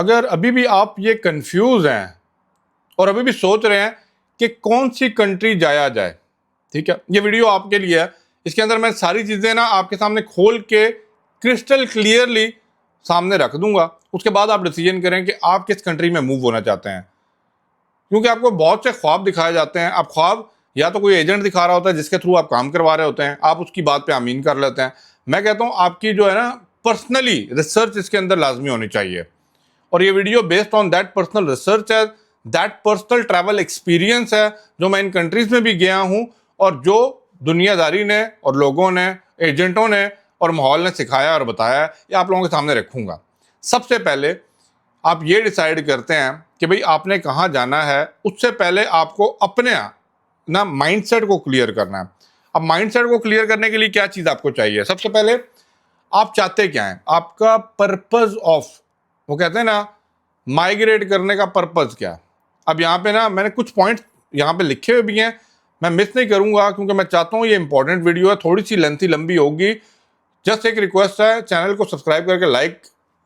अगर अभी भी आप ये कंफ्यूज हैं और अभी भी सोच रहे हैं कि कौन सी कंट्री जाया जाए, ठीक है, ये वीडियो आपके लिए है। इसके अंदर मैं सारी चीज़ें ना आपके सामने खोल के क्रिस्टल क्लियरली सामने रख दूंगा। उसके बाद आप डिसीजन करें कि आप किस कंट्री में मूव होना चाहते हैं, क्योंकि आपको बहुत से ख्वाब दिखाए जाते हैं। आप ख्वाब या तो कोई एजेंट दिखा रहा होता है जिसके थ्रू आप काम करवा रहे होते हैं, आप उसकी बात पे आमीन कर लेते हैं। मैं कहता हूँ आपकी जो है ना पर्सनली रिसर्च इसके अंदर लाजमी होनी चाहिए, और ये video based on that personal research है, दैट पर्सनल ट्रैवल एक्सपीरियंस है जो मैं इन कंट्रीज में भी गया हूँ और जो दुनियादारी ने और लोगों ने, एजेंटों ने और माहौल ने सिखाया और बताया, ये आप लोगों के सामने रखूंगा। सबसे पहले आप ये डिसाइड करते हैं कि भाई आपने कहाँ जाना है, उससे पहले आपको अपने ना माइंडसेट को क्लियर करना है। अब माइंडसेट को क्लियर करने के लिए क्या चीज़ आपको चाहिए? सबसे पहले आप चाहते क्या हैं, आपका पर्पज ऑफ, वो कहते हैं ना माइग्रेट करने का पर्पज क्या है। अब यहाँ पे ना मैंने कुछ पॉइंट यहाँ पे लिखे हुए भी हैं, मैं मिस नहीं करूँगा क्योंकि मैं चाहता हूँ ये इंपॉर्टेंट वीडियो है, थोड़ी सी लेंथी लंबी होगी। जस्ट एक रिक्वेस्ट है, चैनल को सब्सक्राइब करके लाइक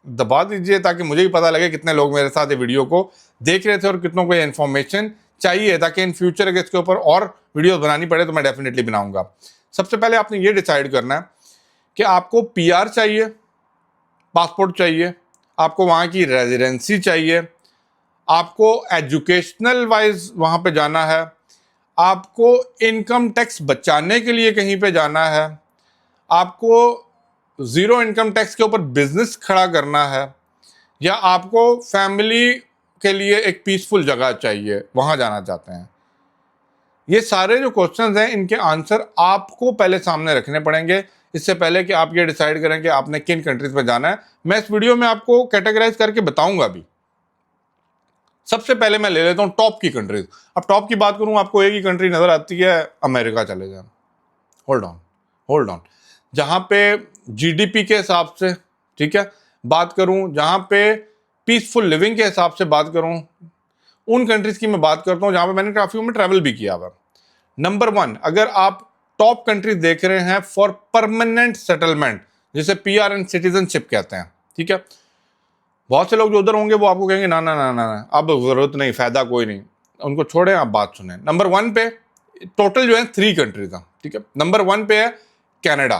दबा दीजिए ताकि मुझे भी पता लगे कितने लोग मेरे साथ ये वीडियो को देख रहे थे और कितनों को ये इन्फॉर्मेशन चाहिए, ताकि इन फ्यूचर अगर इसके ऊपर और वीडियोस बनानी पड़े तो मैं डेफिनेटली बनाऊंगा। सबसे पहले आपने ये डिसाइड करना है कि आपको पीआर चाहिए, पासपोर्ट चाहिए, आपको वहाँ की रेजिडेंसी चाहिए, आपको एजुकेशनल वाइज वहाँ पे जाना है, आपको इनकम टैक्स बचाने के लिए कहीं पे जाना है, आपको ज़ीरो इनकम टैक्स के ऊपर बिजनेस खड़ा करना है, या आपको फैमिली के लिए एक पीसफुल जगह चाहिए, वहाँ जाना चाहते हैं। ये सारे जो क्वेश्चंस हैं इनके आंसर आपको पहले सामने रखने पड़ेंगे, इससे पहले कि आप ये डिसाइड करें कि आपने किन कंट्रीज में जाना है। मैं इस वीडियो में आपको कैटेगराइज करके बताऊंगा भी। सबसे पहले मैं ले लेता हूँ टॉप की कंट्रीज। अब टॉप की बात करूँ, आपको एक ही कंट्री नजर आती है, अमेरिका चले जाए। होल्ड ऑन, जहाँ पे जीडीपी के हिसाब से, ठीक है, बात करूँ, जहाँ पे पीसफुल लिविंग के हिसाब से बात करूँ, उन कंट्रीज की मैं बात करता हूँ जहाँ पे मैंने काफ़ी में ट्रैवल भी किया हुआ। नंबर 1, अगर आप टॉप कंट्रीज देख रहे हैं फॉर परमानेंट सेटलमेंट, जिसे पीआर एंड सिटीजनशिप कहते हैं, ठीक है, बहुत से लोग जो उधर होंगे वो आपको कहेंगे ना ना ना ना ना, अब जरूरत नहीं, फायदा कोई नहीं, उनको छोड़ें, आप बात सुने। नंबर 1 पे टोटल जो है 3 कंट्रीज हैं, ठीक है। नंबर 1 पे है कनाडा,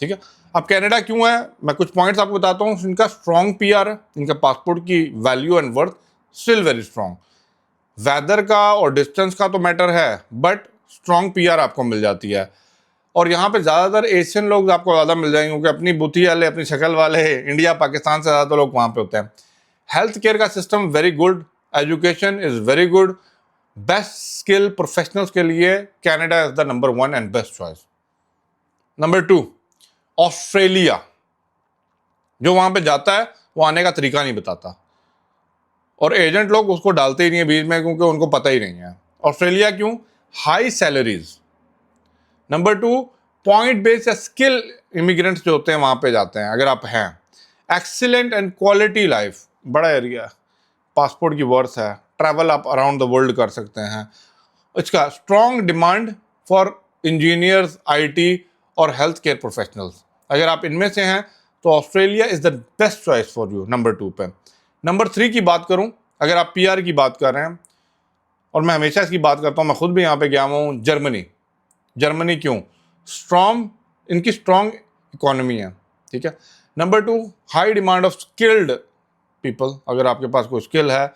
ठीक है। अब कनाडा क्यों है, मैं कुछ पॉइंट्स आपको बताता हूँ। इनका स्ट्रॉन्ग पीआर है, इनका पासपोर्ट की value and worth still very strong. Weather का और डिस्टेंस का तो मैटर है, बट स्ट्रॉन्ग पीआर आपको मिल जाती है। और यहाँ पे ज़्यादातर एशियन लोग आपको ज़्यादा मिल जाएंगे, क्योंकि अपनी बुद्धि वाले, अपनी शक्ल वाले, इंडिया पाकिस्तान से ज़्यादा लोग वहाँ पे होते हैं। हेल्थ केयर का system very good, education is very good, best skill professionals के लिए Canada is the number 1 and best choice. Number 2, Australia. जो वहाँ पे जाता है वो आने का तरीका नहीं बताता, और एजेंट लोग उसको डालते ही नहीं है बीच में, क्योंकि उनको पता ही नहीं है। ऑस्ट्रेलिया क्यों? High salaries. Number 2, point based या स्किल इमिग्रेंट्स जो होते हैं वहाँ पे जाते हैं, अगर आप हैं। एक्सीलेंट एंड क्वालिटी लाइफ, बड़ा एरिया, पासपोर्ट की वर्थ है, ट्रैवल आप अराउंड द वर्ल्ड कर सकते हैं। इसका strong demand for engineers, IT और हेल्थ केयर प्रोफेशनल्स। अगर आप इनमें से हैं तो Australia is the best choice for you, number 2 पे। नंबर 3 की बात करूं, अगर आप पीआर की बात कर रहे हैं, और मैं हमेशा इसकी बात करता हूं, मैं खुद भी यहाँ पे गया हूँ, जर्मनी। जर्मनी क्यों? स्ट्रॉन्ग, इनकी स्ट्रॉन्ग इकोनॉमी है, ठीक है। Number 2, high demand of skilled people. अगर आपके पास कोई स्किल है,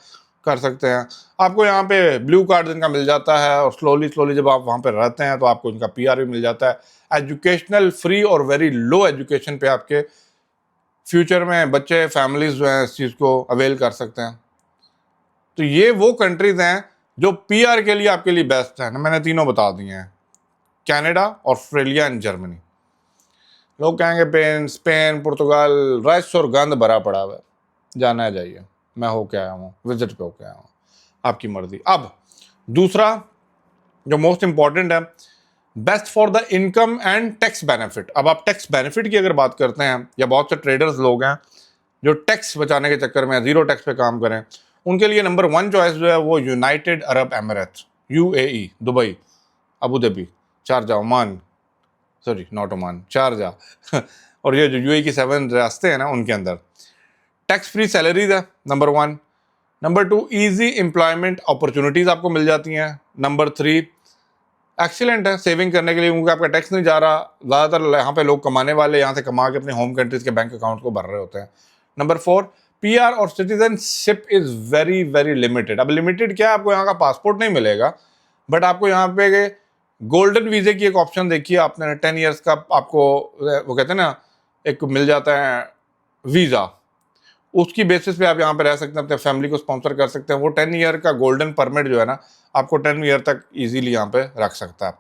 कर सकते हैं। आपको यहाँ पे ब्लू कार्ड इनका मिल जाता है, और स्लोली स्लोली जब आप वहाँ पे रहते हैं तो आपको इनका पीआर भी मिल जाता है। एजुकेशनल फ्री और वेरी लो एजुकेशन पे आपके फ्यूचर में बच्चे, फैमिलीज जो हैं इस चीज़ को अवेल कर सकते हैं। तो ये वो कंट्रीज हैं जो पीआर के लिए आपके लिए बेस्ट है। मैंने तीनों बता दिए हैं, कनाडा, ऑस्ट्रेलिया एंड जर्मनी। लोग कहेंगे स्पेन, पुर्तगाल, रश और गंद भरा पड़ा हुआ है, जाना है जाइए, मैं होके आया हूँ, विजिट पे होके आया हूँ, आपकी मर्जी। अब दूसरा जो मोस्ट इंपॉर्टेंट है, best for the income and tax benefit. अब आप टैक्स बेनिफिट की अगर बात करते हैं, या बहुत से ट्रेडर्स लोग हैं जो टैक्स बचाने के चक्कर में जीरो टैक्स पे काम करें, उनके लिए नंबर 1 चॉइस जो है वो United Arab Emirates, UAE, Dubai, Abu Dhabi, Sharjah, Oman, sorry not Oman, Sharjah और ये जो यूएई की 7 रास्ते हैं ना, उनके अंदर टैक्स फ्री सैलरीज है number 1। Number 2, easy employment opportunities आपको मिल जाती हैं। नंबर 3, एक्सीलेंट है सेविंग करने के लिए, क्योंकि आपका टैक्स नहीं जा रहा। ज़्यादातर यहाँ पे लोग कमाने वाले यहाँ से कमा के अपने होम कंट्रीज़ के बैंक अकाउंट को भर रहे होते हैं। नंबर 4, पीआर और citizenship is very very limited. अब लिमिटेड क्या है, आपको यहाँ का पासपोर्ट नहीं मिलेगा, बट आपको यहाँ पे गोल्डन वीज़े की एक ऑप्शन देखिए आपने, 10 ईयर्स का आपको वो कहते हैं ना एक मिल जाता है वीज़ा, उसकी बेसिस पे आप यहाँ पे रह सकते हैं, अपने फैमिली को स्पॉन्सर कर सकते हैं। वो 10 ईयर का गोल्डन परमिट जो है ना, आपको 10 ईयर तक इजीली यहाँ पे रख सकता है।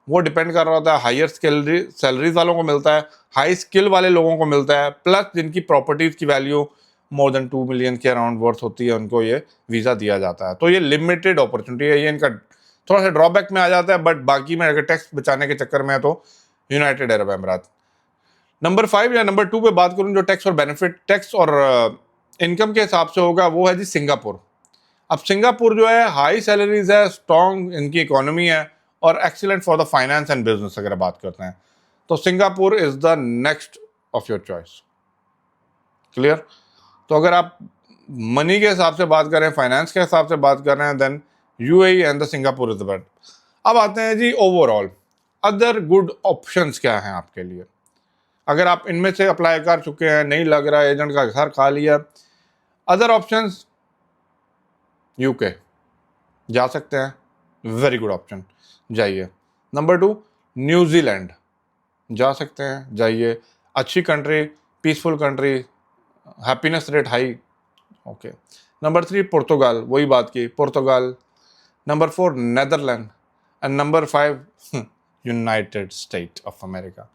वो डिपेंड कर रहा होता है, हायर सैलरीज वालों को मिलता है, हाई स्किल वाले लोगों को मिलता है, प्लस जिनकी प्रॉपर्टीज़ की वैल्यू मोर देन 2 मिलियन के अराउंड वर्थ होती है, उनको ये वीज़ा दिया जाता है। तो ये लिमिटेड अपॉर्चुनिटी है, ये इनका थोड़ा सा ड्रॉबैक में आ जाता है, बट बाकी में अगर टैक्स बचाने के चक्कर में है तो यूनाइटेड अरब अमीरात। नंबर 5 या नंबर 2 पे बात करूँ, जो टैक्स और बेनिफिट, टैक्स और इनकम के हिसाब से होगा, वो है जी सिंगापुर। अब सिंगापुर जो है हाई सैलरीज है, स्ट्रॉन्ग इनकी इकोनॉमी है, और excellent for the finance and business अगर बात करते हैं तो Singapore is the next of your choice. Clear? तो अगर आप मनी के हिसाब से बात करें, फाइनेंस के हिसाब से बात कर रहे हैं, then UAE and the Singapore is the best. अब आते हैं जी ओवरऑल अदर गुड ऑप्शंस क्या हैं आपके लिए। अगर आप इनमें से अप्लाई कर चुके हैं, नहीं लग रहा है, एजेंट का घर खा लिया, अदर ऑप्शंस, यूके जा सकते हैं, वेरी गुड ऑप्शन, जाइए। नंबर 2, न्यूजीलैंड जा सकते हैं, जाइए, अच्छी country, peaceful country, happiness rate high, okay. Number 3, पुर्तगाल, वही बात की, पुर्तगाल। Number 4, Netherland, and number 5 United State of America.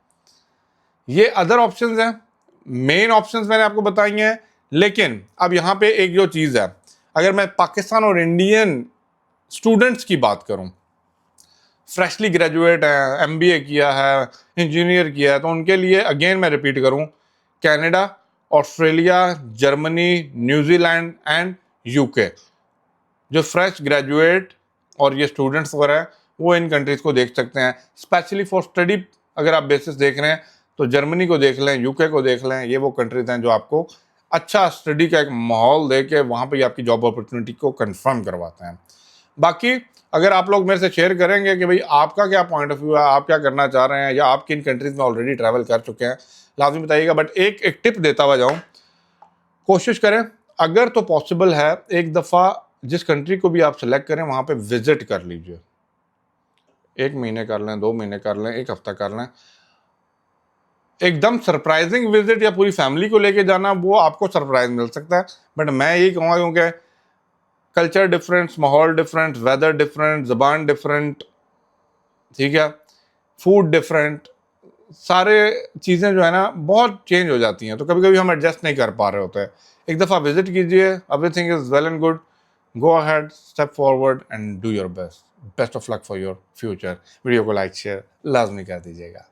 ये अदर ऑप्शंस हैं, मेन ऑप्शंस मैंने आपको बताई हैं। लेकिन अब यहाँ पे एक जो चीज़ है, अगर मैं पाकिस्तान और इंडियन स्टूडेंट्स की बात करूँ, फ्रेशली ग्रेजुएट है, एमबीए किया है, इंजीनियर किया है, तो उनके लिए अगेन मैं रिपीट करूँ, Canada, Australia, Germany, New Zealand and UK. जो फ्रेश ग्रेजुएट और ये स्टूडेंट्स वगैरह हैं, वो इन कंट्रीज़ को देख सकते हैं। स्पेशली फॉर स्टडी अगर आप बेसिस देख रहे हैं तो जर्मनी को देख लें, यूके को देख लें। ये वो कंट्रीज हैं जो आपको अच्छा स्टडी का एक माहौल दे के वहाँ पर आपकी जॉब अपॉर्चुनिटी को कंफर्म करवाते हैं। बाकी अगर आप लोग मेरे से शेयर करेंगे कि भाई आपका क्या पॉइंट ऑफ व्यू है, आप क्या करना चाह रहे हैं, या आप किन कंट्रीज़ में ऑलरेडी ट्रैवल कर चुके हैं, लाजमी बताइएगा। बट एक टिप देता हुआ जाऊँ, कोशिश करें अगर तो पॉसिबल है, एक दफ़ा जिस कंट्री को भी आप सेलेक्ट करें वहाँ पे विजिट कर लीजिए। 1 महीने कर लें, 2 महीने कर लें, 1 हफ्ता कर लें। एकदम सरप्राइजिंग विजिट या पूरी फैमिली को लेके जाना, वो आपको सरप्राइज मिल सकता है, बट मैं यही कहूँगा क्योंकि कल्चर डिफरेंस, माहौल डिफरेंट, वेदर डिफरेंट, ज़बान डिफरेंट, ठीक है, फूड डिफरेंट, सारे चीज़ें जो है ना बहुत चेंज हो जाती हैं, तो कभी कभी हम एडजस्ट नहीं कर पा रहे होते हैं। एक दफ़ा विजिट कीजिए, everything is well and good, go ahead, step forward and do your best. Best of luck for your future. Video को लाइक शेयर लाजमी कर दीजिएगा।